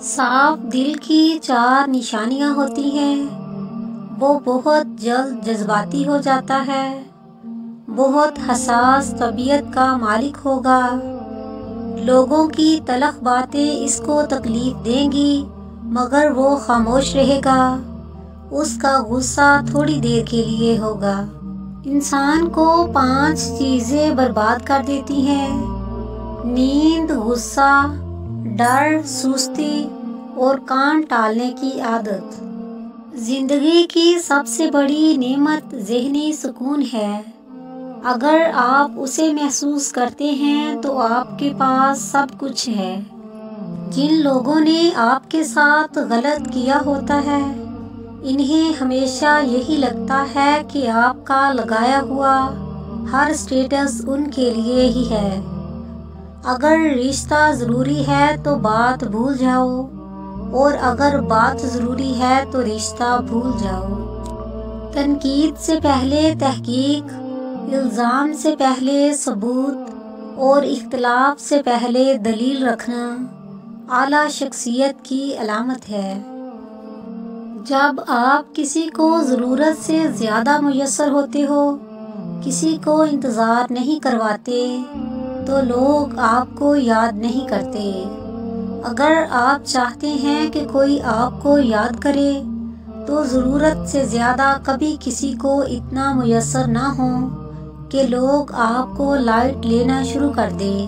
صاف دل کی 4 نشانیاں ہوتی ہیں۔ وہ بہت جلد جذباتی ہو جاتا ہے، بہت حساس طبیعت کا مالک ہوگا، لوگوں کی تلخ باتیں اس کو تکلیف دیں گی مگر وہ خاموش رہے گا، اس کا غصہ تھوڑی دیر کے لیے ہوگا۔ انسان کو 5 چیزیں برباد کر دیتی ہیں: نیند، غصہ، ڈر، سستی اور کام ٹالنے کی عادت۔ زندگی کی سب سے بڑی نعمت ذہنی سکون ہے۔ اگر آپ اسے محسوس کرتے ہیں تو آپ کے پاس سب کچھ ہے۔ جن لوگوں نے آپ کے ساتھ غلط کیا ہوتا ہے، انہیں ہمیشہ یہی لگتا ہے کہ آپ کا لگایا ہوا ہر اسٹیٹس ان کے لیے ہی ہے۔ اگر رشتہ ضروری ہے تو بات بھول جاؤ، اور اگر بات ضروری ہے تو رشتہ بھول جاؤ۔ تنقید سے پہلے تحقیق، الزام سے پہلے ثبوت اور اختلاف سے پہلے دلیل رکھنا اعلیٰ شخصیت کی علامت ہے۔ جب آپ کسی کو ضرورت سے زیادہ میسر ہوتے ہو، کسی کو انتظار نہیں کرواتے، تو لوگ آپ کو یاد نہیں کرتے۔ اگر آپ چاہتے ہیں کہ کوئی آپ کو یاد کرے، تو ضرورت سے زیادہ کبھی کسی کو اتنا میسر نہ ہو کہ لوگ آپ کو لائٹ لینا شروع کر دیں۔